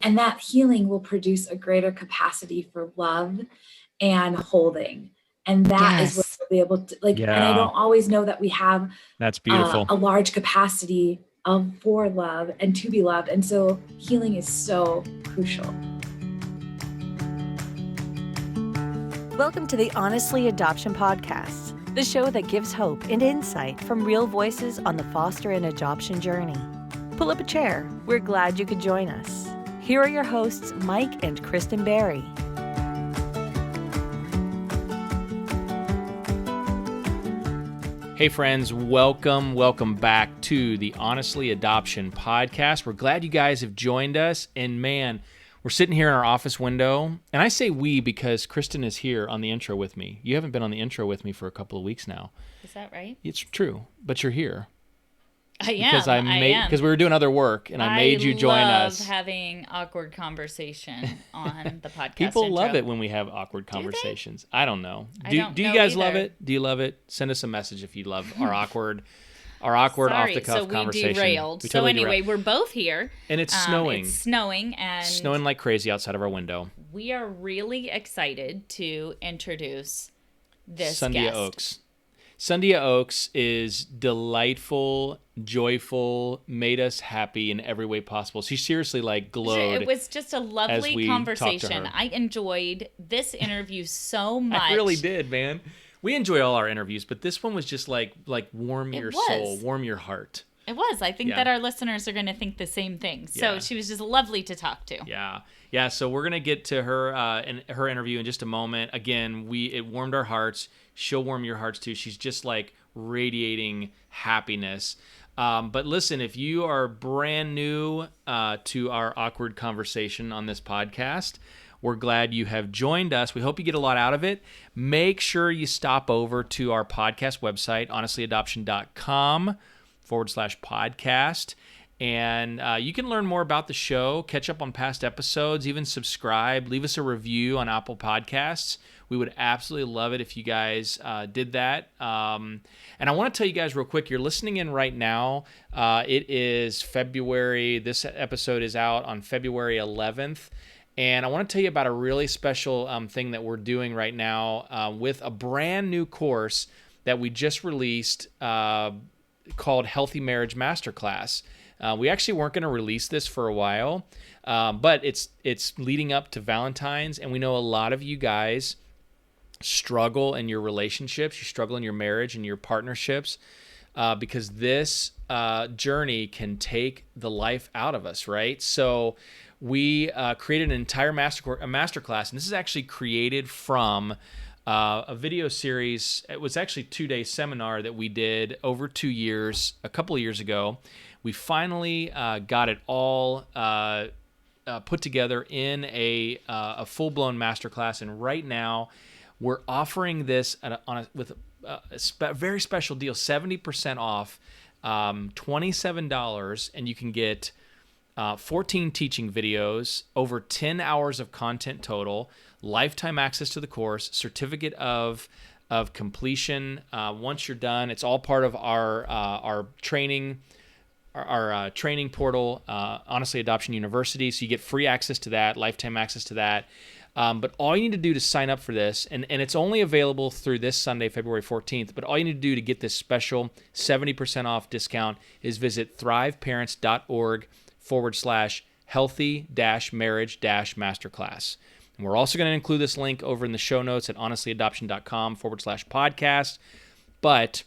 And that healing will produce a greater capacity for love and holding. And that is what we'll be able to and I don't always know that we have that's beautiful. A large capacity for love and to be loved. And so healing is so crucial. Welcome to the Honestly Adoption Podcast, the show that gives hope and insight from real voices on the foster and adoption journey. Pull up a chair. We're glad you could join us. Here are your hosts, Mike and Kristen Berry. Hey friends, welcome back to the Honestly Adoption Podcast. We're glad you guys have joined us, and man, we're sitting here in our office window, and I say we because Kristen is here on the intro with me. You haven't been on the intro with me for a couple of weeks now. Is that right? It's true, but you're here. I am. Because we were doing other work, and I made you join us. I love having awkward conversation on the podcast. People intro. love it when we have awkward conversations. I don't know. Do don't you know guys either. love it? Do you love it? Send us a message if you love our awkward off the cuff conversation. We derailed. We're both here, and it's snowing. It's snowing like crazy outside of our window. We are really excited to introduce this Sandhya guest. Oaks. Sandhya Oaks is delightful, joyful, made us happy in every way possible. She seriously glowed. It was just a lovely conversation. I enjoyed this interview so much. I really did, man. We enjoy all our interviews, but this one was just like warm your soul, warm your heart. It was. I think that our listeners are going to think the same thing. So she was just lovely to talk to. Yeah. So we're going to get to her and her interview in just a moment. Again, it warmed our hearts. She'll warm your hearts too. She's just radiating happiness. But listen, if you are brand new to our awkward conversation on this podcast, we're glad you have joined us. We hope you get a lot out of it. Make sure you stop over to our podcast website, honestlyadoption.com/podcast. And you can learn more about the show, catch up on past episodes, even subscribe, leave us a review on Apple Podcasts. We would absolutely love it if you guys did that. And I want to tell you guys real quick, you're listening in right now. It is February. This episode is out on February 11th. And I want to tell you about a really special thing that we're doing right now with a brand new course that we just released called Healthy Marriage Masterclass. We actually weren't going to release this for a while, but it's leading up to Valentine's, and we know a lot of you guys struggle in your relationships, you struggle in your marriage and your partnerships, because this journey can take the life out of us, right? So we created an entire masterclass, and this is actually created from a video series. It was actually a 2-day seminar that we did over 2 years, a couple of years ago. We finally got it all put together in a full-blown masterclass, and right now we're offering this with a very special deal, 70% off, $27, and you can get 14 teaching videos, over 10 hours of content total, lifetime access to the course, certificate of completion once you're done. It's all part of our training. Our training portal, Honestly Adoption University, so you get free access to that, lifetime access to that. But all you need to do to sign up for this, and it's only available through this Sunday, February 14th, but all you need to do to get this special 70% off discount is visit thriveparents.org/healthy-marriage-masterclass. And we're also going to include this link over in the show notes at honestlyadoption.com/podcast. But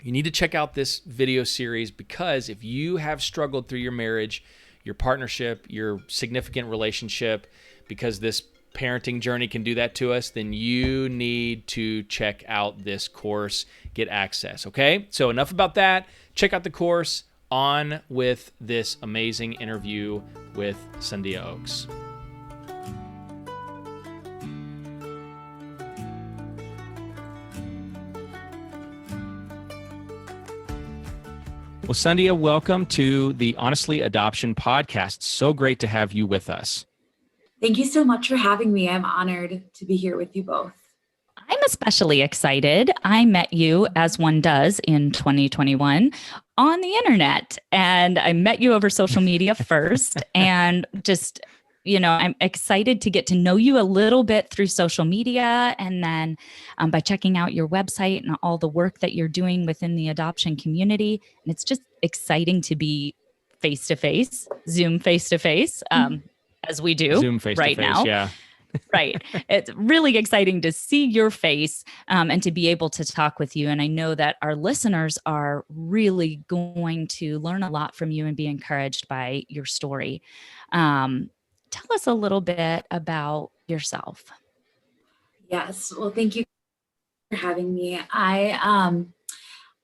you need to check out this video series, because if you have struggled through your marriage, your partnership, your significant relationship, because this parenting journey can do that to us, then you need to check out this course, get access, okay? So enough about that. Check out the course. On with this amazing interview with Sandhya Oaks. Well, Sandhya, welcome to the Honestly Adoption Podcast. So great to have you with us. Thank you so much for having me. I'm honored to be here with you both. I'm especially excited. I met you, as one does, in 2021 on the internet, and I met you over social media first, and just, I'm excited to get to know you a little bit through social media, and then by checking out your website and all the work that you're doing within the adoption community. And it's just exciting to be face-to-face, Zoom face-to-face, as we do Zoom face-to-face, right now. Yeah. Right. It's really exciting to see your face and to be able to talk with you. And I know that our listeners are really going to learn a lot from you and be encouraged by your story. Tell us a little bit about yourself. Yes. Well, thank you for having me. I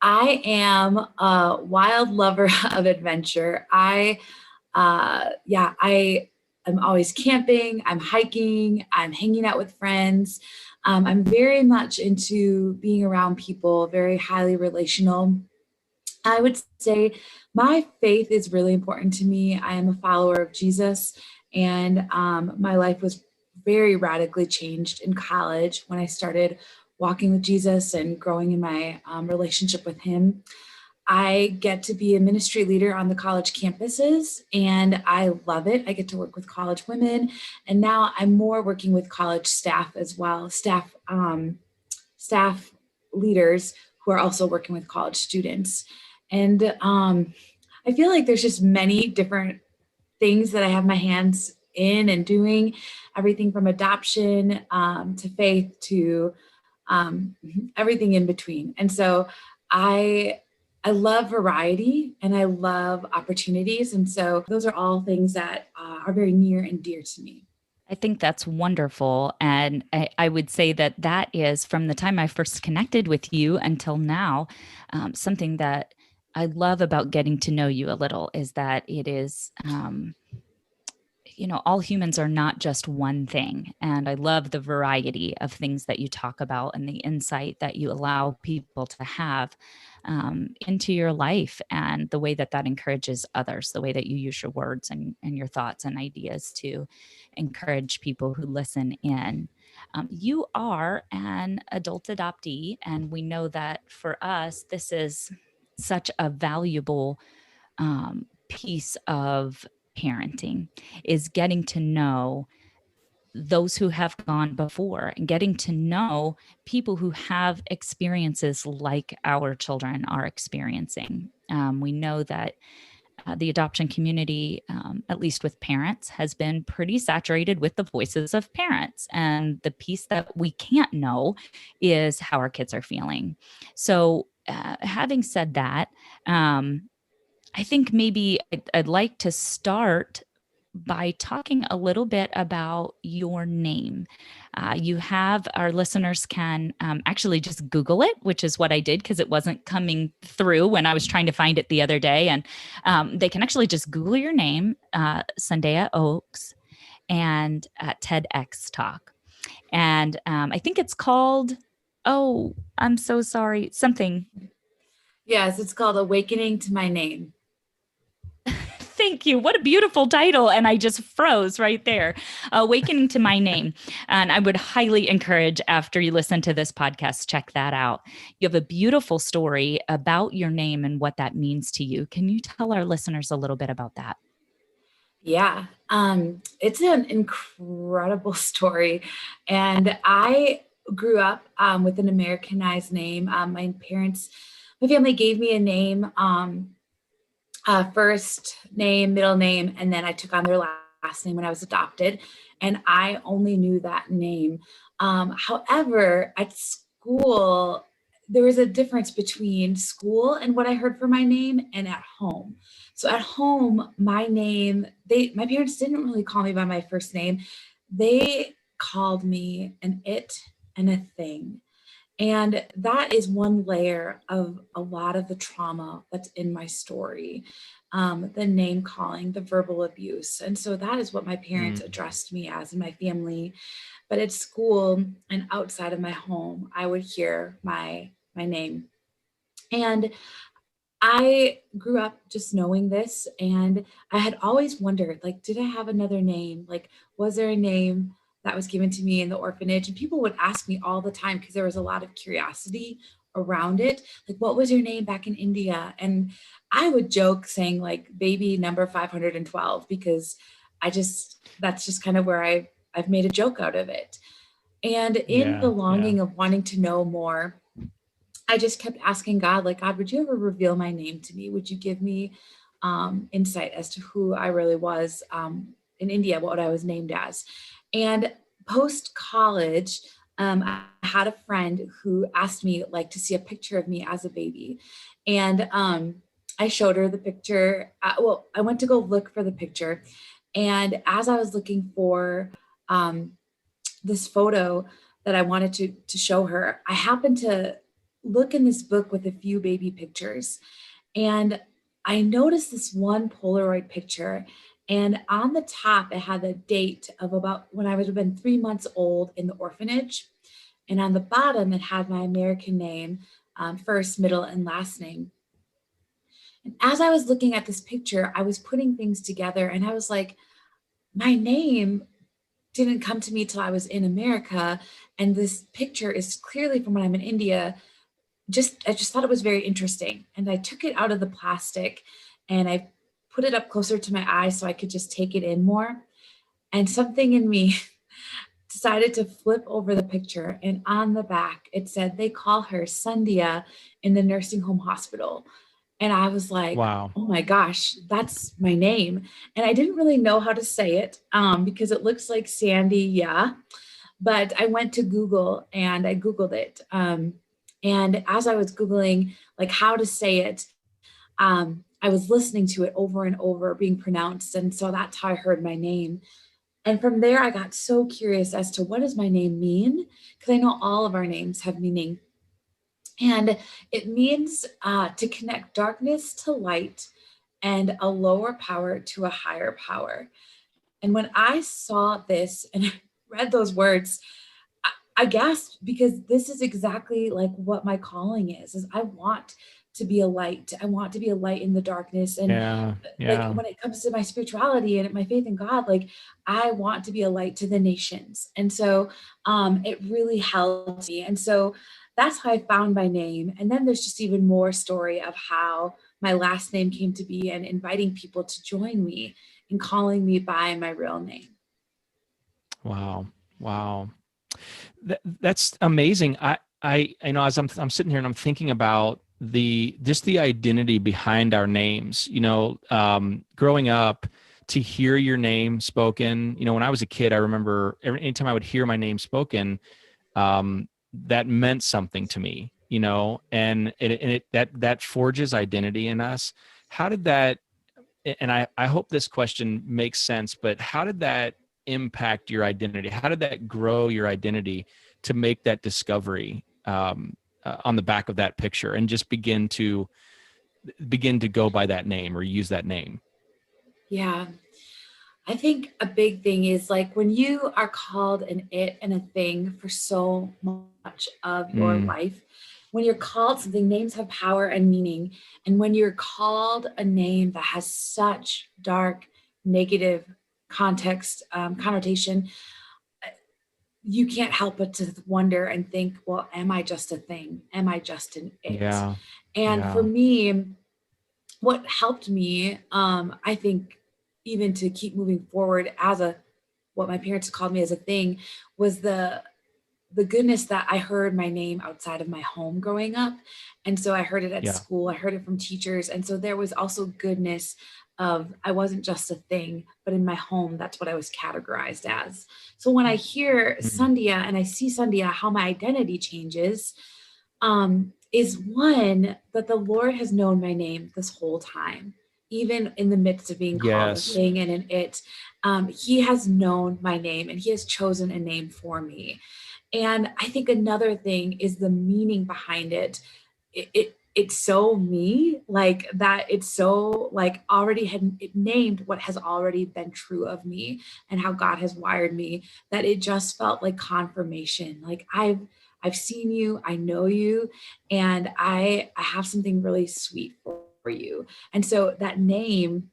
am a wild lover of adventure. I'm always camping, I'm hiking, I'm hanging out with friends. I'm very much into being around people, very highly relational. I would say my faith is really important to me. I am a follower of Jesus, and my life was very radically changed in college when I started walking with Jesus and growing in my relationship with him. I get to be a ministry leader on the college campuses, and I love it. I get to work with college women, and now I'm more working with college staff as well, staff leaders who are also working with college students. And I feel like there's just many different things that I have my hands in and doing, everything from adoption to faith to everything in between. And so I love variety and I love opportunities. And so those are all things that are very near and dear to me. I think that's wonderful. And I would say that is, from the time I first connected with you until now, something that I love about getting to know you a little is that it is, all humans are not just one thing. And I love the variety of things that you talk about and the insight that you allow people to have into your life, and the way that encourages others, the way that you use your words and your thoughts and ideas to encourage people who listen in. You are an adult adoptee, and we know that for us, this is such a valuable piece of parenting, is getting to know those who have gone before and getting to know people who have experiences like our children are experiencing. We know that the adoption community, at least with parents, has been pretty saturated with the voices of parents. And the piece that we can't know is how our kids are feeling. So having said that, I think maybe I'd like to start by talking a little bit about your name. Our listeners can actually just Google it, which is what I did because it wasn't coming through when I was trying to find it the other day. And they can actually just Google your name, Sandhya Oaks, and TedX Talk. And I think it's called, I'm so sorry, something. Yes, it's called Awakening to My Name. Thank you. What a beautiful title. And I just froze right there. Awakening to My Name. And I would highly encourage, after you listen to this podcast, check that out. You have a beautiful story about your name and what that means to you. Can you tell our listeners a little bit about that? Yeah, it's an incredible story. And I grew up with an Americanized name. My family gave me a name, first name, middle name, and then I took on their last name when I was adopted, and I only knew that name. However, at school, there was a difference between school and what I heard for my name and at home. So at home, my parents didn't really call me by my first name. They called me an it and a thing. And that is one layer of a lot of the trauma that's in my story, the name calling, the verbal abuse. And so that is what my parents addressed me as in my family. But at school and outside of my home, I would hear my name. And I grew up just knowing this, and I had always wondered, did I have another name? Was there a name that was given to me in the orphanage? And people would ask me all the time because there was a lot of curiosity around it. Like, what was your name back in India? And I would joke saying like baby number 512, because that's just kind of where I've made a joke out of it. And in the longing of wanting to know more, I just kept asking God, like, God, would you ever reveal my name to me? Would you give me insight as to who I really was in India, what I was named as? And post-college, I had a friend who asked me like to see a picture of me as a baby. And I showed her the picture. I went to go look for the picture. And as I was looking for this photo that I wanted to show her, I happened to look in this book with a few baby pictures. And I noticed this one Polaroid picture. And on the top, it had the date of about when I would have been 3 months old in the orphanage. And on the bottom, it had my American name, first, middle, and last name. And as I was looking at this picture, I was putting things together, and I was like, my name didn't come to me till I was in America. And this picture is clearly from when I'm in India. I just thought it was very interesting. And I took it out of the plastic and I put it up closer to my eyes so I could just take it in more. And something in me decided to flip over the picture. And on the back, it said, they call her Sandhya in the nursing home hospital. And I was like, wow, oh my gosh, that's my name. And I didn't really know how to say it because it looks like Sandy, yeah. But I went to Google and I Googled it. And as I was Googling like how to say it, I was listening to it over and over being pronounced. And so that's how I heard my name. And from there, I got so curious as to what does my name mean? Because I know all of our names have meaning. And it means to connect darkness to light and a lower power to a higher power. And when I saw this and read those words, I gasped, because this is exactly like what my calling is I want to be a light. I want to be a light in the darkness. And like when it comes to my spirituality and my faith in God, like I want to be a light to the nations. And so it really helped me. And so that's how I found my name. And then there's just even more story of how my last name came to be and inviting people to join me in calling me by my real name. Wow. That's amazing. I know as I'm sitting here and I'm thinking about the identity behind our names, growing up to hear your name spoken, when I was a kid, I remember anytime I would hear my name spoken, that meant something to me, and that forges identity in us. How did that, and I hope this question makes sense, but how did that impact your identity? How did that grow your identity to make that discovery on the back of that picture and just begin to go by that name or use that name? Yeah. I think a big thing is like when you are called an it and a thing for so much of your life, when you're called something, names have power and meaning. And when you're called a name that has such dark, negative context, connotation, you can't help but to wonder and think, well, am I just a thing? Am I just an it? Yeah. And for me, what helped me, I think, even to keep moving forward as what my parents called me as a thing, was the goodness that I heard my name outside of my home growing up. And so I heard it at school, I heard it from teachers. And so there was also goodness of, I wasn't just a thing, but in my home, that's what I was categorized as. So when I hear Sandhya and I see Sandhya, how my identity changes, is one, that the Lord has known my name this whole time, even in the midst of being called a thing and an it. He has known my name and he has chosen a name for me. And I think another thing is the meaning behind it. It's so me, like that. It's so like already it named what has already been true of me and how God has wired me, that it just felt like confirmation. Like I've seen you, I know you, and I have something really sweet for you. And so that name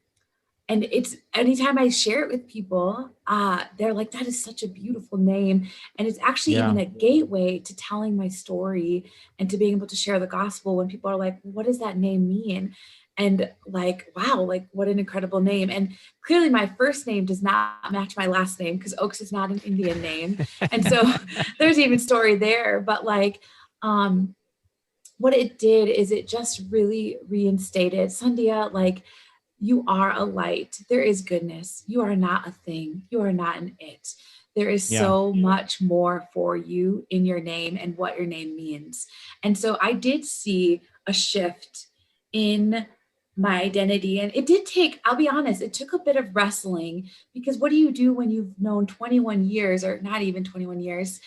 and it's anytime I share it with people, they're like, that is such a beautiful name. And it's actually even a gateway to telling my story and to being able to share the gospel when people are like, what does that name mean? And like, wow, like what an incredible name. And clearly my first name does not match my last name because Oaks is not an Indian name. And so there's even story there. But like, what it did is it just really reinstated, Sandhya, like, you are a light. There is goodness. You are not a thing. You are not an it. There is so much more for you in your name and what your name means. And so I did see a shift in my identity. And it did take, I'll be honest, it took a bit of wrestling, because what do you do when you've known 21 years, or not even 21 years,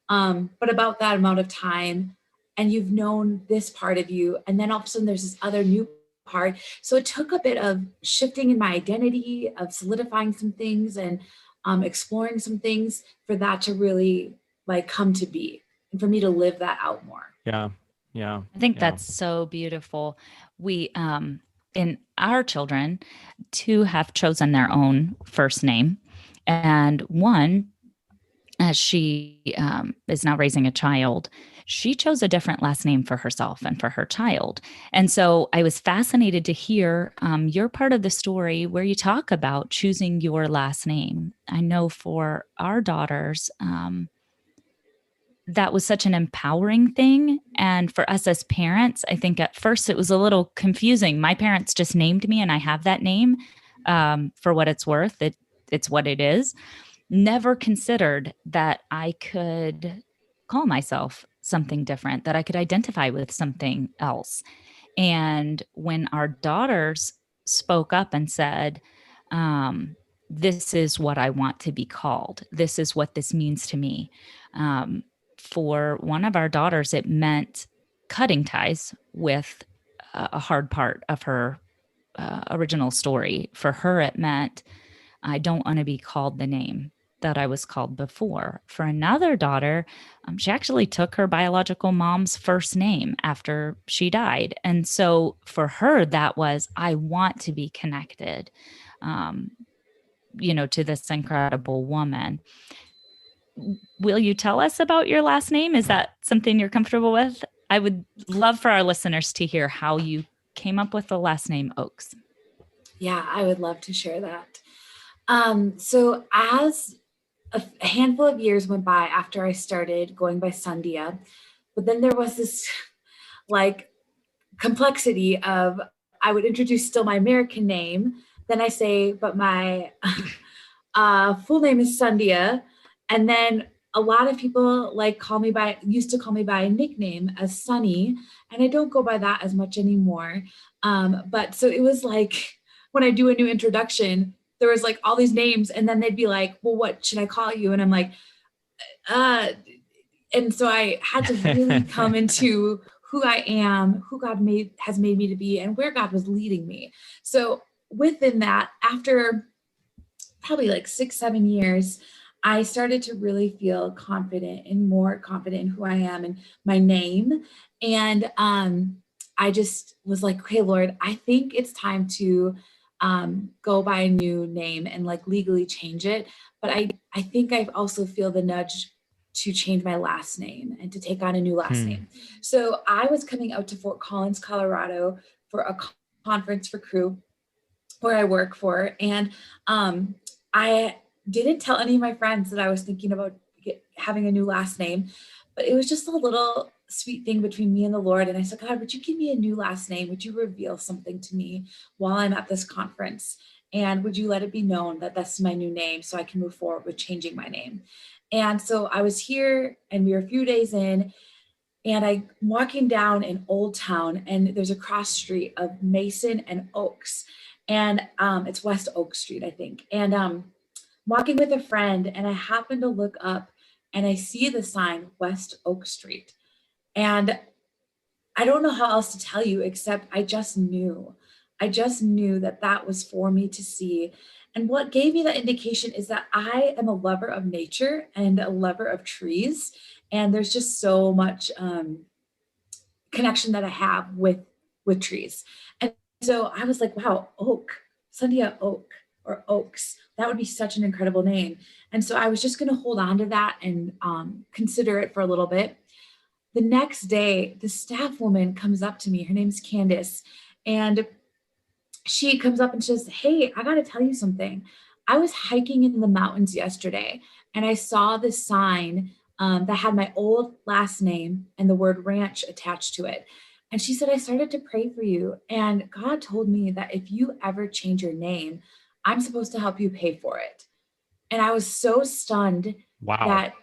but about that amount of time, and you've known this part of you, and then all of a sudden there's this other new part. So it took a bit of shifting in my identity, of solidifying some things and exploring some things for that to really like come to be, and for me to live that out more. Yeah. I think that's so beautiful. We, in our children, two have chosen their own first name, and one, as she is now raising a child, she chose a different last name for herself and for her child. And so I was fascinated to hear your part of the story where you talk about choosing your last name. I know for our daughters, that was such an empowering thing. And for us as parents, I think at first it was a little confusing. My parents just named me and I have that name for what it's worth. It's what it is. Never considered that I could call myself something different, that I could identify with something else. And when our daughters spoke up and said, this is what I want to be called, this is what this means to me. For one of our daughters, it meant cutting ties with a hard part of her original story. For her, it meant, I don't want to be called the name that I was called before. For another daughter, she actually took her biological mom's first name after she died. And so for her, that was, I want to be connected, to this incredible woman. Will you tell us about your last name? Is that something you're comfortable with? I would love for our listeners to hear how you came up with the last name Oaks. Yeah, I would love to share that. So as a handful of years went by after I started going by Sandhya, but then there was this like complexity of, I would introduce still my American name. Then I say, but my full name is Sandhya. And then a lot of people used to call me by a nickname as Sunny. And I don't go by that as much anymore. But so it was like, when I do a new introduction, there was like all these names, and then they'd be like, well, what should I call you? And I'm like, and so I had to really come into who I am, who God has made me to be, and where God was leading me. So within that, after probably like 6-7 years, I started to really feel more confident in who I am and my name. And I just was like, okay, Lord, I think it's time to go by a new name and like legally change it. But I think I also feel the nudge to change my last name and to take on a new last name. So I was coming out to Fort Collins, Colorado for a conference for crew where I work for. And I didn't tell any of my friends that I was thinking about having a new last name, but it was just a little sweet thing between me and the Lord. And I said, God, would you give me a new last name? Would you reveal something to me while I'm at this conference? And would you let it be known that that's my new name so I can move forward with changing my name? And so I was here and we were a few days in, and I'm walking down in Old Town, and there's a cross street of Mason and Oaks. And it's West Oak Street, I think. And walking with a friend, and I happen to look up and I see the sign West Oak Street. And I don't know how else to tell you, except I just knew that that was for me to see. And what gave me that indication is that I am a lover of nature and a lover of trees. And there's just so much connection that I have with trees. And so I was like, wow, oak. Sandhya Oak or Oaks. That would be such an incredible name. And so I was just going to hold on to that and consider it for a little bit. The next day, the staff woman comes up to me. Her name's Candace. And she comes up and she says, hey, I got to tell you something. I was hiking in the mountains yesterday and I saw this sign that had my old last name and the word ranch attached to it. And she said, I started to pray for you. And God told me that if you ever change your name, I'm supposed to help you pay for it. And I was so stunned that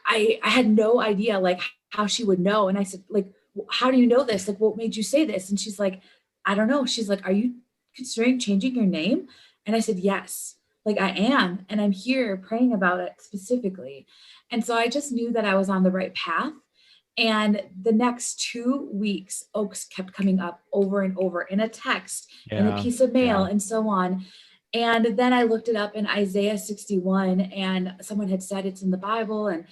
I had no idea like how she would know. And I said, like, how do you know this? Like, what made you say this? And she's like, I don't know. She's like, are you considering changing your name? And I said, yes, like I am. And I'm here praying about it specifically. And so I just knew that I was on the right path. And the next 2 weeks, Oaks kept coming up over and over in a text, in a piece of mail, and so on. And then I looked it up in Isaiah 61, and someone had said it's in the Bible, and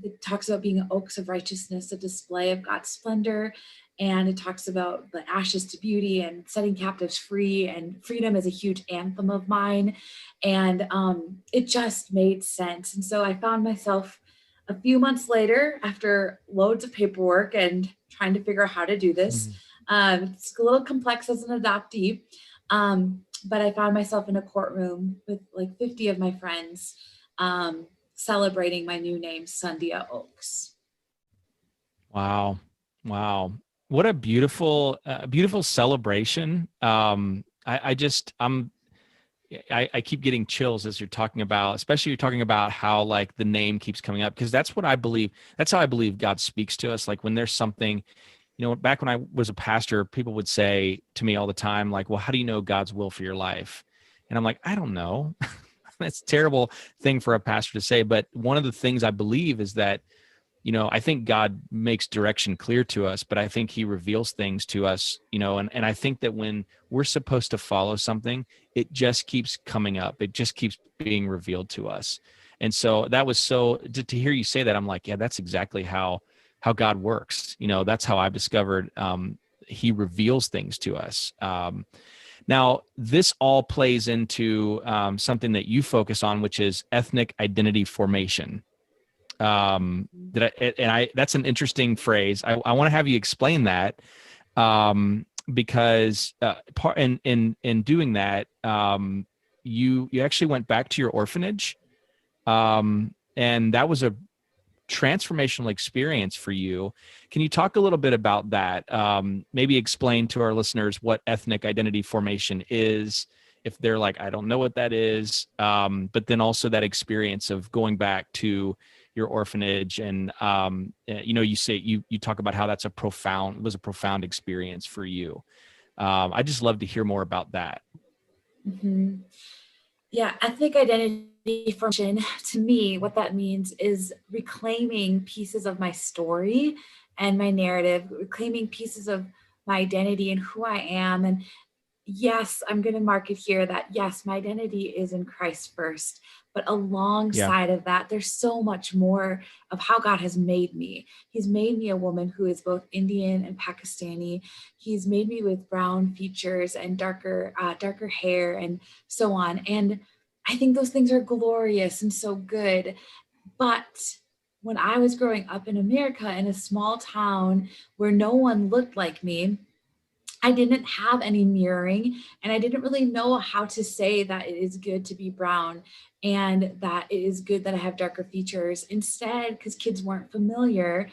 it talks about being oaks of righteousness, a display of God's splendor. And it talks about the ashes to beauty and setting captives free, and freedom is a huge anthem of mine. And it just made sense. And so I found myself a few months later, after loads of paperwork and trying to figure out how to do this. It's a little complex as an adoptee, but I found myself in a courtroom with like 50 of my friends celebrating my new name, Sandhya Oaks. Wow. What a beautiful celebration. I keep getting chills as you're talking about, especially you're talking about how like the name keeps coming up, because that's what I believe. That's how I believe God speaks to us. Like when there's something, back when I was a pastor, people would say to me all the time, like, well, how do you know God's will for your life? And I'm like, I don't know. That's a terrible thing for a pastor to say. But one of the things I believe is that, I think God makes direction clear to us, but I think he reveals things to us, and I think that when we're supposed to follow something, it just keeps coming up. It just keeps being revealed to us. And so that was to hear you say that, I'm like, yeah, that's exactly how God works. That's how I've discovered he reveals things to us. Now, this all plays into something that you focus on, which is ethnic identity formation. That's an interesting phrase. I want to have you explain that, because in doing that, you actually went back to your orphanage, and that was a transformational experience for you. Can you talk a little bit about that? Maybe explain to our listeners what ethnic identity formation is, if they're like, I don't know what that is, but then also that experience of going back to your orphanage, and you say you talk about how it was a profound experience for you. I just love to hear more about that. Mm-hmm. Yeah, ethnic identity formation, to me, what that means is reclaiming pieces of my story and my narrative, reclaiming pieces of my identity and who I am. And yes, I'm going to mark it here that yes, my identity is in Christ first, but alongside of that, there's so much more of how God has made me. He's made me a woman who is both Indian and Pakistani. He's made me with brown features and darker hair and so on. And I think those things are glorious and so good. But when I was growing up in America in a small town where no one looked like me, I didn't have any mirroring, and I didn't really know how to say that it is good to be brown and that it is good that I have darker features. Instead, because kids weren't familiar,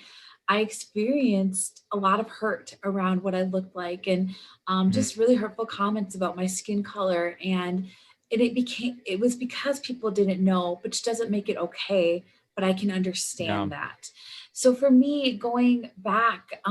I experienced a lot of hurt around what I looked like, and just really hurtful comments about my skin color. And it was because people didn't know, which doesn't make it okay, but I can understand that. So for me, going back,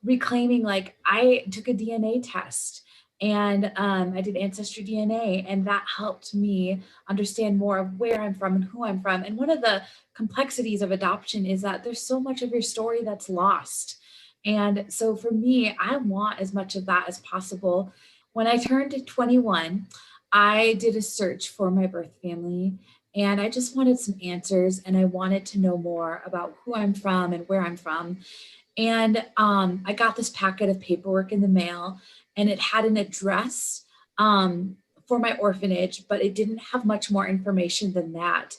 reclaiming, like I took a DNA test and I did ancestry DNA, and that helped me understand more of where I'm from and who I'm from. And one of the complexities of adoption is that there's so much of your story that's lost. And so for me, I want as much of that as possible. When I turned 21, I did a search for my birth family, and I just wanted some answers, and I wanted to know more about who I'm from and where I'm from. And I got this packet of paperwork in the mail, and it had an address for my orphanage, but it didn't have much more information than that.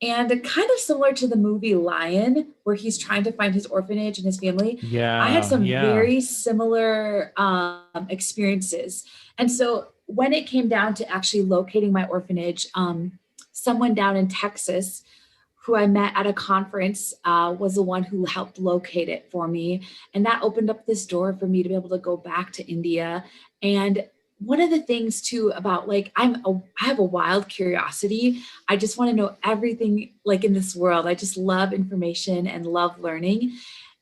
And kind of similar to the movie Lion, where he's trying to find his orphanage and his family. Yeah, I had some very similar experiences. And so when it came down to actually locating my orphanage, someone down in Texas who I met at a conference was the one who helped locate it for me. And that opened up this door for me to be able to go back to India. And one of the things too about like, I have a wild curiosity. I just want to know everything like in this world. I just love information and love learning.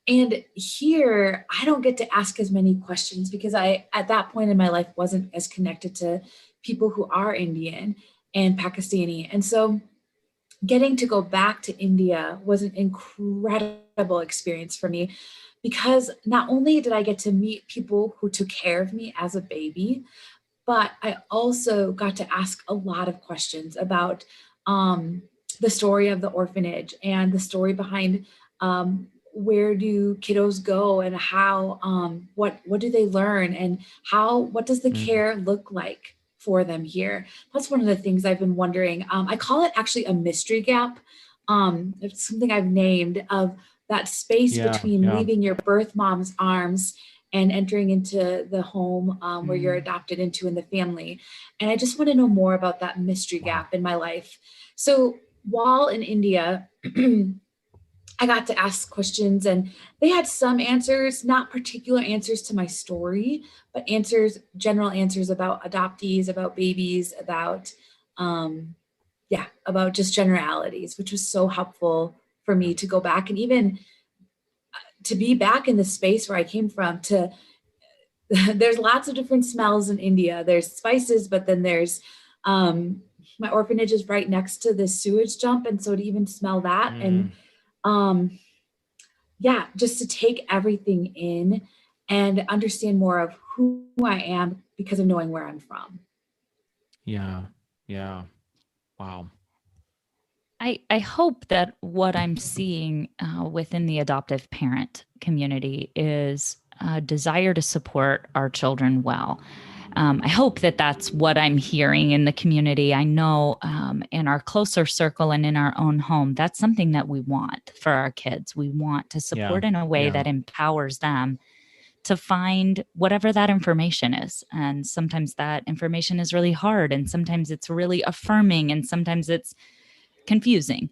And here I don't get to ask as many questions because I, at that point in my life, wasn't as connected to people who are Indian and Pakistani. And so getting to go back to India was an incredible experience for me because not only did I get to meet people who took care of me as a baby, but I also got to ask a lot of questions about the story of the orphanage and the story behind where do kiddos go and how, what do they learn and what does the care look like for them here? That's one of the things I've been wondering. I call it actually a mystery gap. It's something I've named of that space between leaving your birth mom's arms and entering into the home where you're adopted into in the family. And I just want to know more about that mystery gap in my life. So while in India, I got to ask questions and they had some answers, not particular answers to my story, but general answers about adoptees, about babies, about just generalities, which was so helpful for me to go back and even to be back in the space where I came from. There's lots of different smells in India. There's spices, but then there's my orphanage is right next to the sewage dump, and so to even smell that and just to take everything in and understand more of who I am because of knowing where I'm from. Yeah. Wow. I hope that what I'm seeing within the adoptive parent community is a desire to support our children well. I hope that that's what I'm hearing in the community. I know in our closer circle and in our own home, that's something that we want for our kids. We want to support in a way that empowers them to find whatever that information is. And sometimes that information is really hard, and sometimes it's really affirming, and sometimes it's confusing.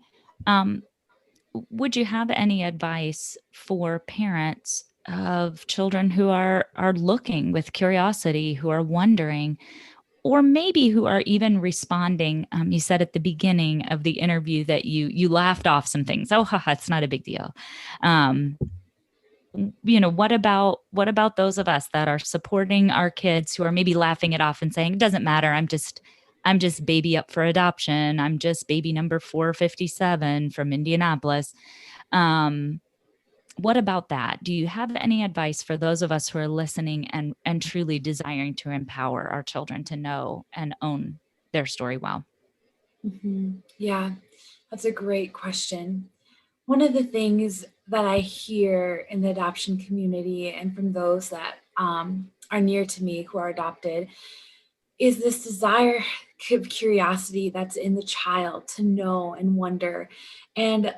Would you have any advice for parents of children who are looking with curiosity, who are wondering, or maybe who are even responding? You said at the beginning of the interview that you laughed off some things. Oh, haha, it's not a big deal. What about those of us that are supporting our kids who are maybe laughing it off and saying, it doesn't matter, I'm just baby up for adoption. I'm just baby number 457 from Indianapolis. What about that? Do you have any advice for those of us who are listening and truly desiring to empower our children to know and own their story well? Mm-hmm. Yeah, that's a great question. One of the things that I hear in the adoption community and from those that are near to me who are adopted is this desire of curiosity that's in the child to know and wonder. And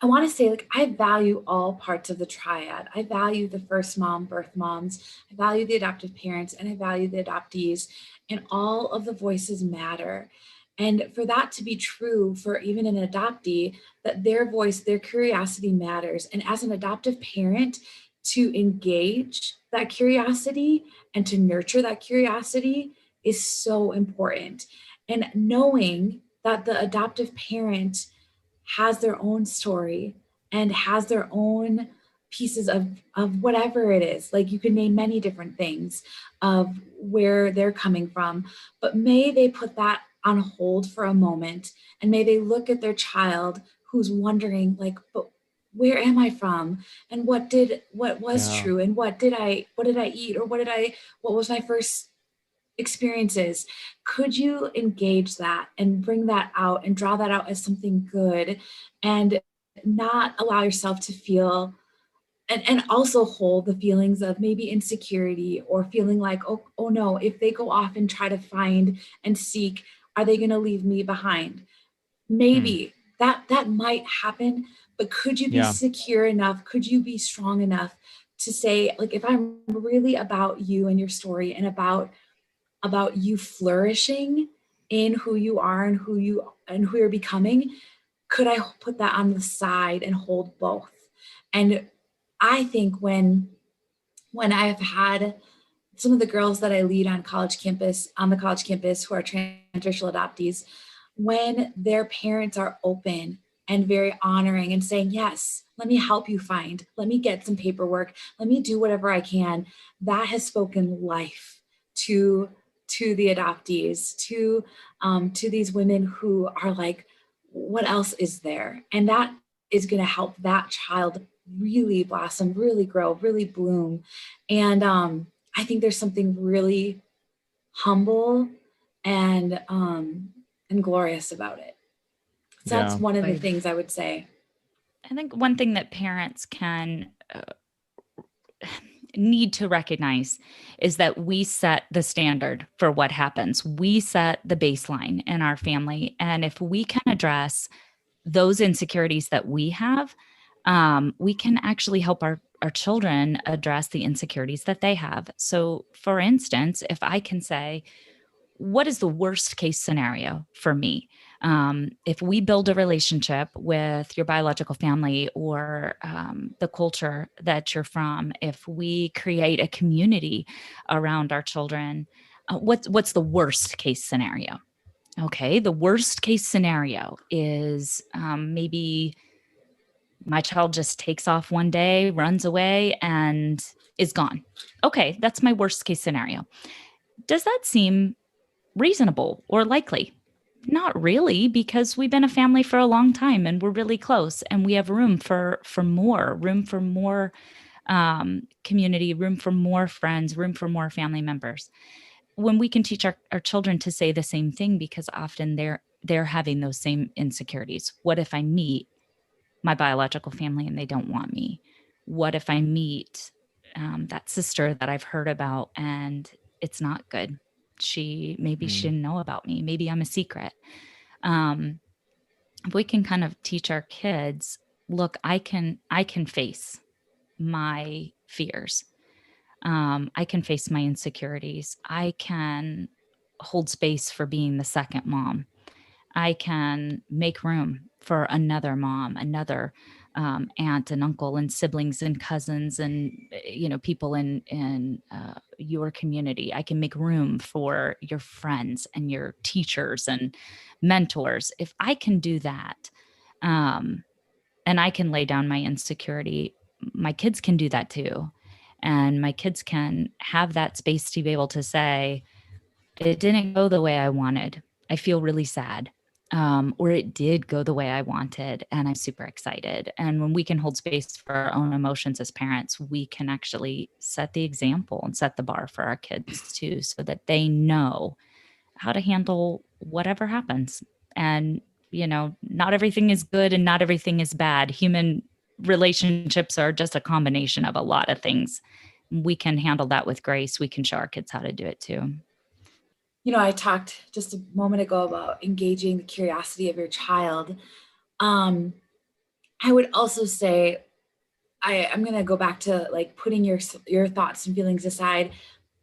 I want to say, like, I value all parts of the triad. I value the first mom, birth moms. I value the adoptive parents, and I value the adoptees. And all of the voices matter. And for that to be true for even an adoptee, that their voice, their curiosity matters. And as an adoptive parent, to engage that curiosity and to nurture that curiosity is so important. And knowing that the adoptive parent has their own story and has their own pieces of whatever it is. Like, you can name many different things of where they're coming from, but may they put that on hold for a moment, and may they look at their child who's wondering, like, but where am I from? And what was true? And what did I eat? Or what was my first experiences? Could you engage that and bring that out and draw that out as something good, and not allow yourself to feel and also hold the feelings of maybe insecurity or feeling like, oh no, if they go off and try to find and seek, are they going to leave me behind? Maybe that might happen, but could you be secure enough? Could you be strong enough to say, like, if I'm really about you and your story and about you flourishing in who you are and who you're becoming, could I put that on the side and hold both? And I think when I've had some of the girls that I lead on the college campus who are transracial adoptees, when their parents are open and very honoring and saying, yes, let me help you find, let me get some paperwork, let me do whatever I can, that has spoken life to the adoptees, to these women who are like, what else is there? And that is going to help that child really blossom, really grow, really bloom. And I think there's something really humble and glorious about it. So that's one of the things I would say. I think one thing that parents can need to recognize is that we set the standard for what happens. We set the baseline in our family. And if we can address those insecurities that we have, we can actually help our children address the insecurities that they have. So for instance, if I can say, what is the worst case scenario for me? If we build a relationship with your biological family or the culture that you're from, if we create a community around our children, what's the worst case scenario? Okay, the worst case scenario is maybe my child just takes off one day, runs away, and is gone. Okay, that's my worst case scenario. Does that seem reasonable or likely? Not really, because we've been a family for a long time and we're really close and we have room for more community, room for more friends, room for more family members. When we can teach our children to say the same thing, because often they're having those same insecurities. What if I meet my biological family and they don't want me? What if I meet that sister that I've heard about and it's not good? She didn't know about me. Maybe I'm a secret. If we can kind of teach our kids, look, I can face my fears. I can face my insecurities. I can hold space for being the second mom. I can make room for another mom, another aunt and uncle and siblings and cousins and people in your community. I can make room for your friends and your teachers and mentors. If I can do that, and I can lay down my insecurity, my kids can do that too. And my kids can have that space to be able to say, it didn't go the way I wanted. I feel really sad. Or it did go the way I wanted, and I'm super excited. And when we can hold space for our own emotions as parents, we can actually set the example and set the bar for our kids too, so that they know how to handle whatever happens. And, not everything is good and not everything is bad. Human relationships are just a combination of a lot of things. We can handle that with grace. We can show our kids how to do it too. I talked just a moment ago about engaging the curiosity of your child. I would also say, I'm going to go back to like putting your thoughts and feelings aside,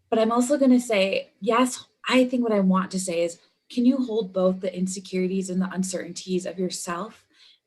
but I'm also going to say, yes, I think what I want to say is, can you hold both the insecurities and the uncertainties of yourself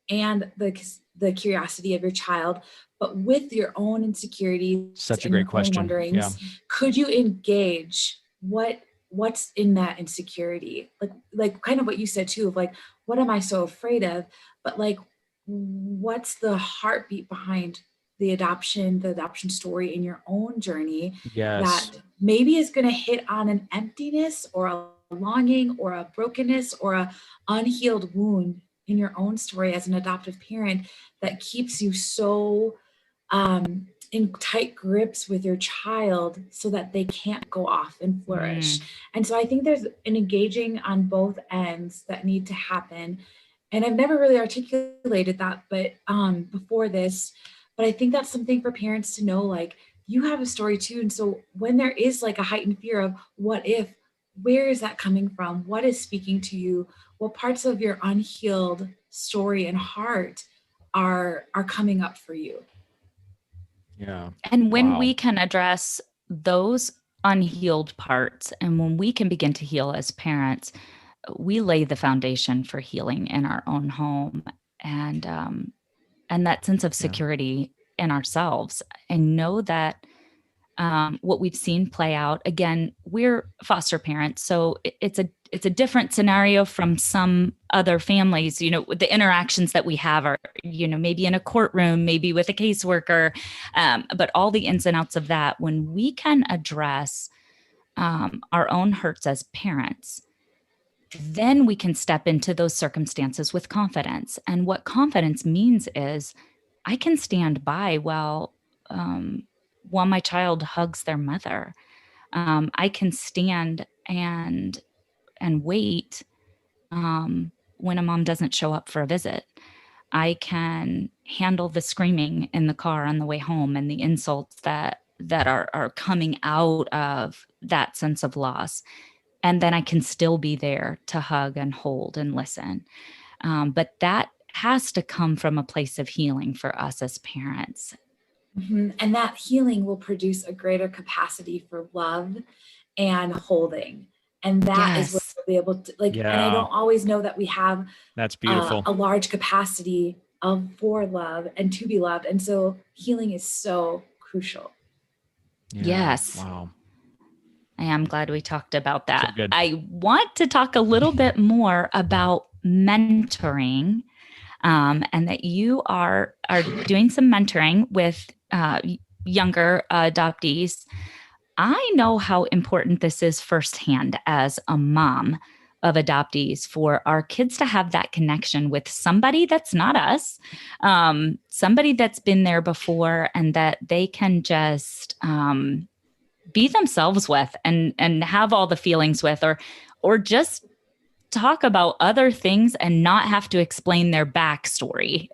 and the curiosity of your child, but with your own insecurities? Such a great question. Wonderings, could you engage what's in that insecurity? Like kind of what you said too, of like, what am I so afraid of? But like, what's the heartbeat behind the adoption story in your own journey? Yes. That maybe is going to hit on an emptiness or a longing or a brokenness or a unhealed wound in your own story as an adoptive parent that keeps you so in tight grips with your child so that they can't go off and flourish. And so I think there's an engaging on both ends that need to happen. And I've never really articulated that, but before this, But I think that's something for parents to know, like, you have a story too. And so when there is like a heightened fear of what if, where is that coming from? What is speaking to you? What parts of your unhealed story and heart are coming up for you? Yeah. And when we can address those unhealed parts, and when we can begin to heal as parents, we lay the foundation for healing in our own home, and that sense of security in ourselves, and know that what we've seen play out. Again, we're foster parents, so it's a different scenario from some other families. The interactions that we have are, maybe in a courtroom, maybe with a caseworker, but all the ins and outs of that. When we can address our own hurts as parents, then we can step into those circumstances with confidence. And what confidence means is I can stand by while my child hugs their mother. I can stand and wait when a mom doesn't show up for a visit. I can handle the screaming in the car on the way home and the insults that are coming out of that sense of loss. And then I can still be there to hug and hold and listen. But that has to come from a place of healing for us as parents. Mm-hmm. And that healing will produce a greater capacity for love and holding. And that is what we'll be able to and I don't always know that we have that's beautiful a large capacity for love and to be loved. And so healing is so crucial. Yes. Wow. I am glad we talked about that. So I want to talk a little bit more about mentoring, and that you are doing some mentoring with younger adoptees. I know how important this is firsthand as a mom of adoptees, for our kids to have that connection with somebody that's not us, somebody that's been there before, and that they can just be themselves with and have all the feelings with, or just talk about other things and not have to explain their backstory.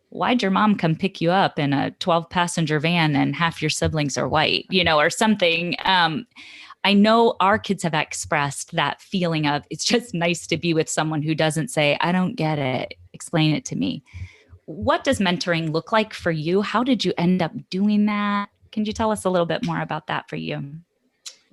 Why'd your mom come pick you up in a 12-passenger van and half your siblings are white, or something. I know our kids have expressed that feeling of, it's just nice to be with someone who doesn't say, I don't get it, explain it to me. What does mentoring look like for you? How did you end up doing that? Can you tell us a little bit more about that for you?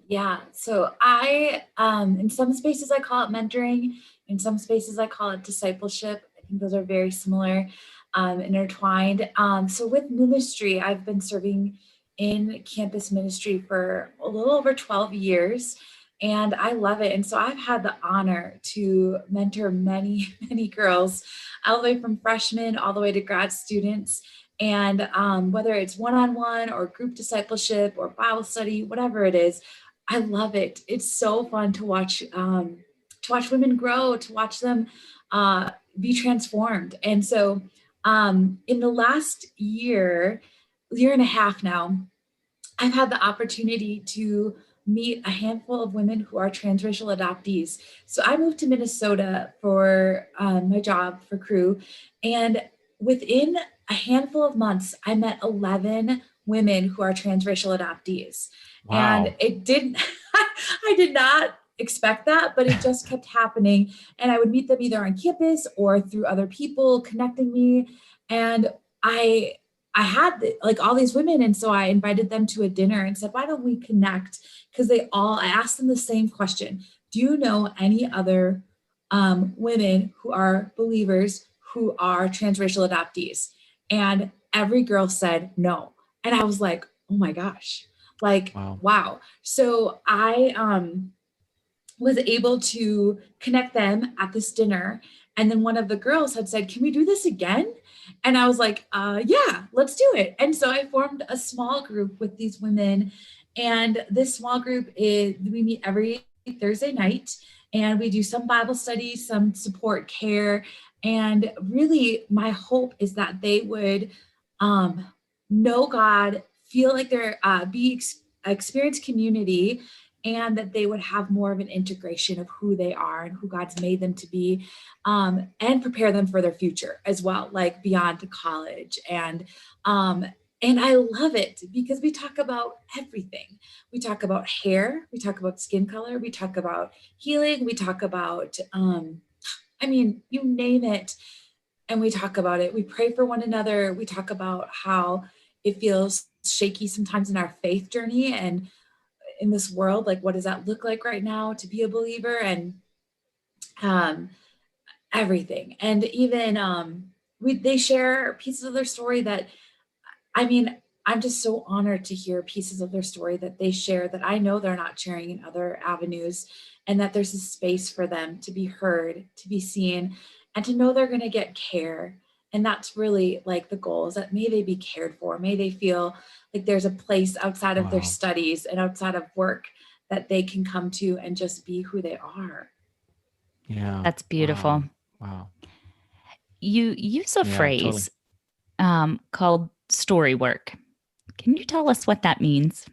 Yeah. So I, in some spaces I call it mentoring. In some spaces I call it discipleship. I think those are very similar, intertwined. So with ministry, I've been serving in campus ministry for a little over 12 years, and I love it. And so I've had the honor to mentor many, many girls, all the way from freshmen all the way to grad students. And whether it's one-on-one or group discipleship or Bible study, whatever it is, I love it. It's so fun to watch women grow, to watch them be transformed. And so in the last year and a half now, I've had the opportunity to meet a handful of women who are transracial adoptees. So I moved to Minnesota for my job for Crew, and within a handful of months, I met 11 women who are transracial adoptees. Wow. And I did not expect that, but it just kept happening. And I would meet them either on campus or through other people connecting me. And I had like all these women. And so I invited them to a dinner and said, why don't we connect? Because I asked them the same question. Do you know any other women who are believers who are transracial adoptees? And every girl said no. And I was like, oh my gosh, like, wow. So I was able to connect them at this dinner. And then one of the girls had said, can we do this again? And I was like, yeah, let's do it. And so I formed a small group with these women. And this small group we meet every Thursday night, and we do some Bible study, some support care. And really my hope is that they would know God, feel like they're experience community, and that they would have more of an integration of who they are and who God's made them to be, and prepare them for their future as well, like beyond college. And I love it because we talk about everything. We talk about hair, we talk about skin color, we talk about healing, we talk about, you name it. And we talk about it. We pray for one another. We talk about how it feels shaky sometimes in our faith journey and in this world. Like, what does that look like right now to be a believer? And everything. And even they share pieces of their story that, I'm just so honored to hear pieces of their story that they share that I know they're not sharing in other avenues, and that there's a space for them to be heard, to be seen, and to know they're going to get care. And that's really like the goal, is that may they be cared for. May they feel like there's a place outside of their studies and outside of work that they can come to and just be who they are. Yeah. That's beautiful. Wow. You use a phrase called story work. Can you tell us what that means?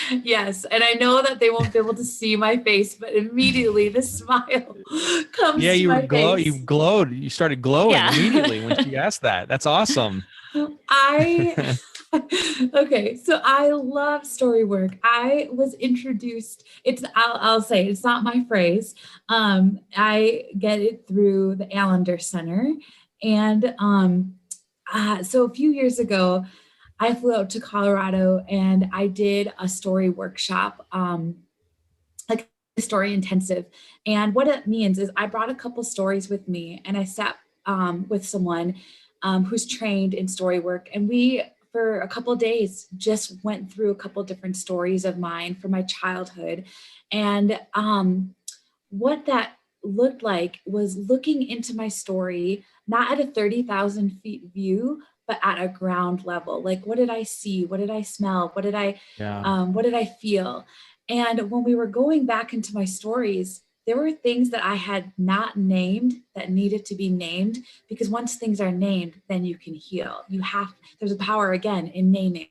Yes. And I know that they won't be able to see my face, but immediately the smile comes to my face. You glowed. You started glowing immediately when she asked that. That's awesome. Okay. So I love story work. I was introduced, I'll say it's not my phrase. I get it through the Allender Center. And so a few years ago, I flew out to Colorado and I did a story workshop, like a story intensive. And what it means is I brought a couple stories with me, and I sat with someone who's trained in story work. And we, for a couple of days, just went through a couple different stories of mine from my childhood. And what that looked like was looking into my story, not at a 30,000 feet view, but at a ground level. Like, what did I see? What did I smell? What did I feel? And when we were going back into my stories, there were things that I had not named that needed to be named, because once things are named, then you can heal. There's a power again in naming.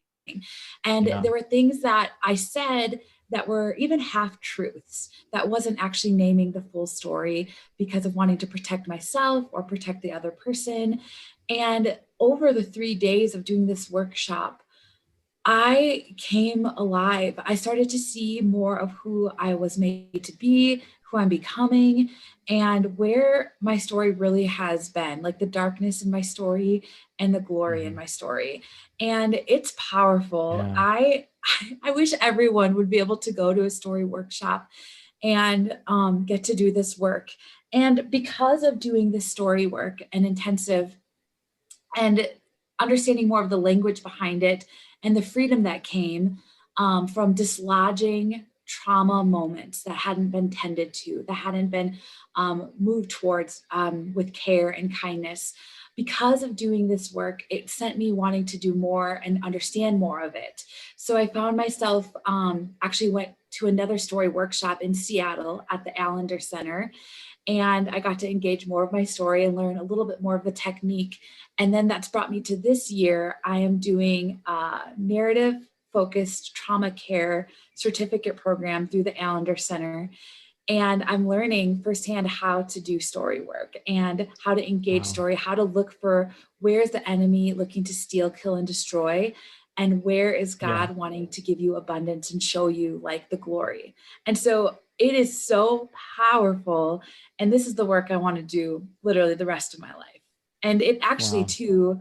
And there were things that I said that were even half truths, that wasn't actually naming the full story because of wanting to protect myself or protect the other person. And over the 3 days of doing this workshop, I came alive. I started to see more of who I was made to be, who I'm becoming, and where my story really has been, like the darkness in my story and the glory in my story. And it's powerful. Yeah. I wish everyone would be able to go to a story workshop and get to do this work. And because of doing this story work and intensive and understanding more of the language behind it and the freedom that came from dislodging trauma moments that hadn't been tended to, that hadn't been moved towards with care and kindness. Because of doing this work, it sent me wanting to do more and understand more of it. So I found myself actually went to another story workshop in Seattle at the Allender Center. And I got to engage more of my story and learn a little bit more of the technique. And then that's brought me to this year. I am doing a narrative-focused trauma care certificate program through the Allender Center. And I'm learning firsthand how to do story work and how to engage story, how to look for where's the enemy looking to steal, kill, and destroy, and where is God wanting to give you abundance and show you like the glory. And so it is so powerful. And this is the work I want to do literally the rest of my life. And it actually too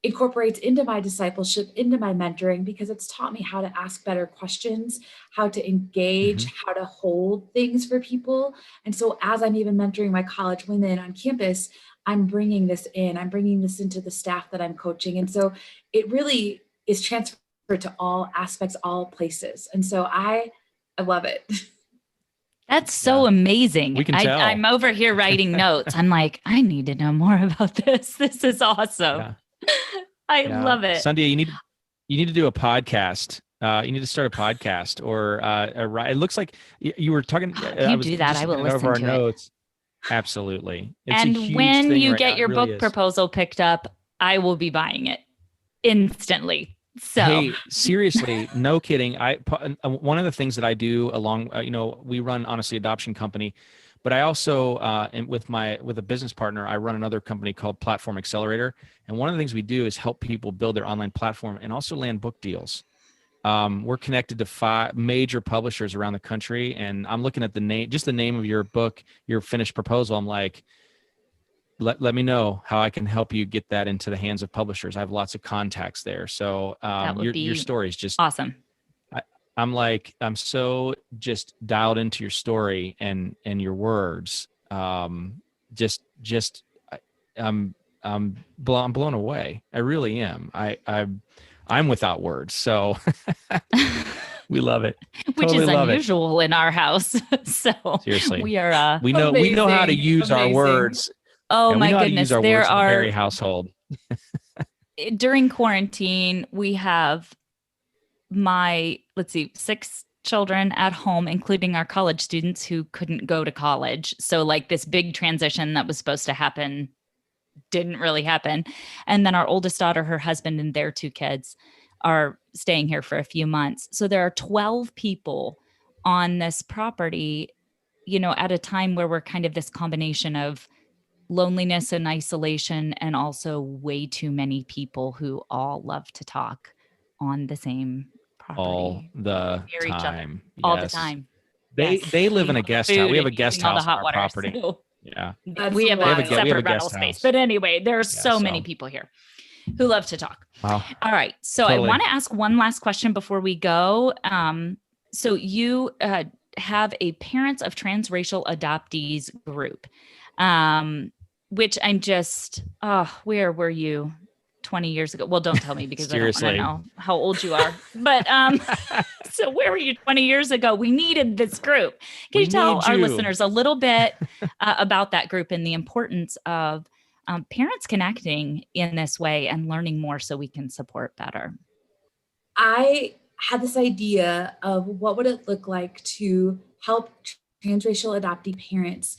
incorporates into my discipleship, into my mentoring, because it's taught me how to ask better questions, how to engage, how to hold things for people. And so as I'm even mentoring my college women on campus, I'm bringing this in, I'm bringing this into the staff that I'm coaching. And so it really is transferred to all aspects, all places. And so I love it. That's so amazing. We can tell. I'm over here writing notes. I'm like, I need to know more about this. This is awesome. Yeah. I love it. Sandhya, you need to do a podcast. You need to start a podcast or it looks like you were talking. You do that. I will listen to notes. Absolutely. It's and when you get your book proposal picked up, I will be buying it instantly. So hey, seriously, no kidding. One of the things that I do along, we run Honestly Adoption Company, but I also, and with a business partner, I run another company called Platform Accelerator. And one of the things we do is help people build their online platform and also land book deals. We're connected to 5 major publishers around the country, and I'm looking at the name of your book, your finished proposal. I'm like, let me know how I can help you get that into the hands of publishers. I have lots of contacts there. So that would be your story is just awesome. I'm so just dialed into your story and your words. I'm blown away. I really am. I'm without words. So we love it. Which Totally is love unusual in our house. So seriously, we are we know how to use our words. Oh and my we know goodness. How to use our There words in the are Berry household. during quarantine, we have 6 children at home, including our college students who couldn't go to college. So like this big transition that was supposed to happen didn't really happen. And then our oldest daughter, her husband, and their 2 kids are staying here for a few months. So there are 12 people on this property, at a time where we're kind of this combination of loneliness and isolation, and also way too many people who all love to talk on the same property. All the Near each other. time. All the Yes. time. They live in a guest house. We have a guest house on our property. So Yeah. we have a we have separate a rental guest space. house. But anyway, there are so many people here who love to talk. Wow. All right. So Totally. I want to ask one last question before we go. So you have a Parents of Transracial Adoptees group, which I'm just, where were you 20 years ago? Well, don't tell me because I don't want to know how old you are. But so where were you 20 years ago? We needed this group. Can you tell our listeners a little bit about that group and the importance of parents connecting in this way and learning more so we can support better? I had this idea of what would it look like to help transracial adoptee parents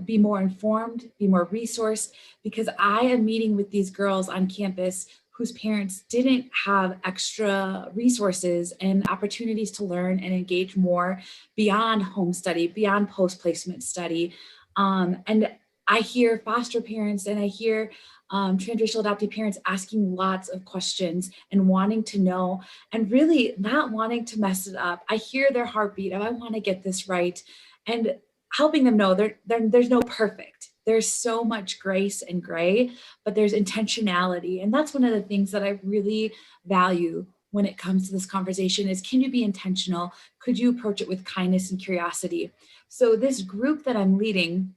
be more informed, be more resourced, because I am meeting with these girls on campus whose parents didn't have extra resources and opportunities to learn and engage more beyond home study, beyond post-placement study. And I hear foster parents and I hear transracial adoptee parents asking lots of questions and wanting to know and really not wanting to mess it up. I hear their heartbeat of I want to get this right, and helping them know there's no perfect. There's so much grace and gray, but there's intentionality. And that's one of the things that I really value when it comes to this conversation is, can you be intentional? Could you approach it with kindness and curiosity? So this group that I'm leading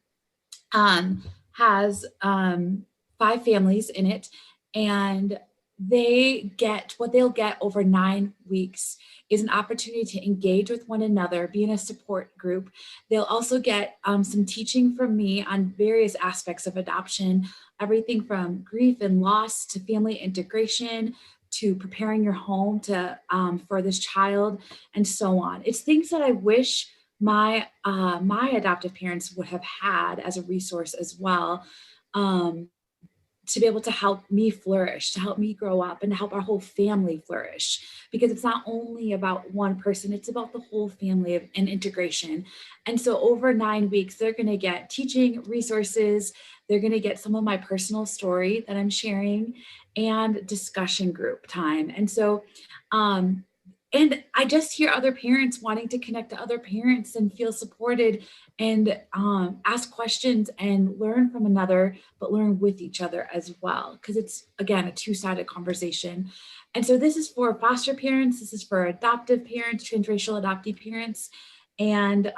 has 5 families in it, and what they'll get over 9 weeks is an opportunity to engage with one another, be in a support group. They'll also get some teaching from me on various aspects of adoption, everything from grief and loss to family integration, to preparing your home for this child, and so on. It's things that I wish my adoptive parents would have had as a resource as well. To be able to help me flourish, to help me grow up, and to help our whole family flourish. Because it's not only about one person, it's about the whole family and integration. And so over 9 weeks, they're going to get teaching resources. They're going to get some of my personal story that I'm sharing and discussion group time. And so, and I just hear other parents wanting to connect to other parents and feel supported and ask questions and learn from another, but learn with each other as well. Because it's, again, a 2-sided conversation. And so this is for foster parents. This is for adoptive parents, transracial adoptee parents. And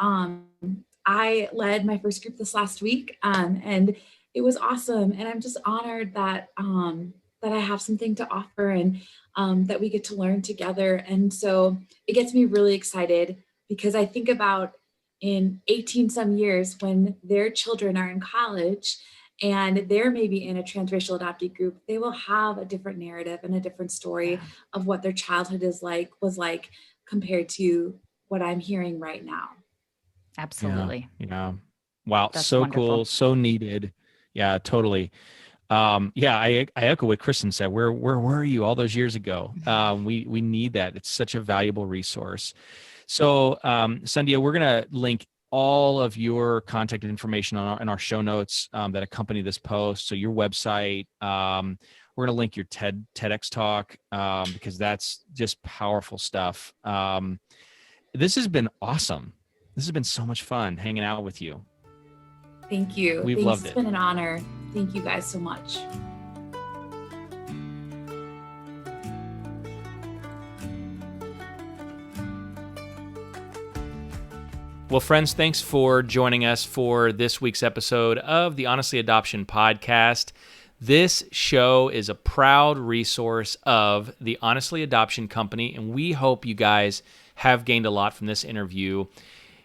I led my first group this last week, and it was awesome. And I'm just honored that that I have something to offer and that we get to learn together. And so it gets me really excited because I think about in 18 some years when their children are in college and they're maybe in a transracial adoptee group, they will have a different narrative and a different story of what their childhood was like compared to what I'm hearing right now. Absolutely. Yeah. Wow. That's so wonderful. Cool. So needed. Yeah, totally. I echo what Kristen said. Where were you all those years ago? We need that. It's such a valuable resource. So, Sandhya, we're going to link all of your contact information in our show notes that accompany this post. So your website, we're going to link your TedX Talk because that's just powerful stuff. This has been awesome. This has been so much fun hanging out with you. Thank you. We've loved it. It's been an honor. Thank you guys so much. Well, friends, thanks for joining us for this week's episode of the Honestly Adoption Podcast. This show is a proud resource of the Honestly Adoption Company, and we hope you guys have gained a lot from this interview.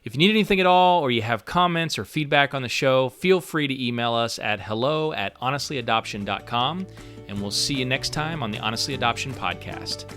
If you need anything at all, or you have comments or feedback on the show, feel free to email us at hello@honestlyadoption.com, and we'll see you next time on the Honestly Adoption Podcast.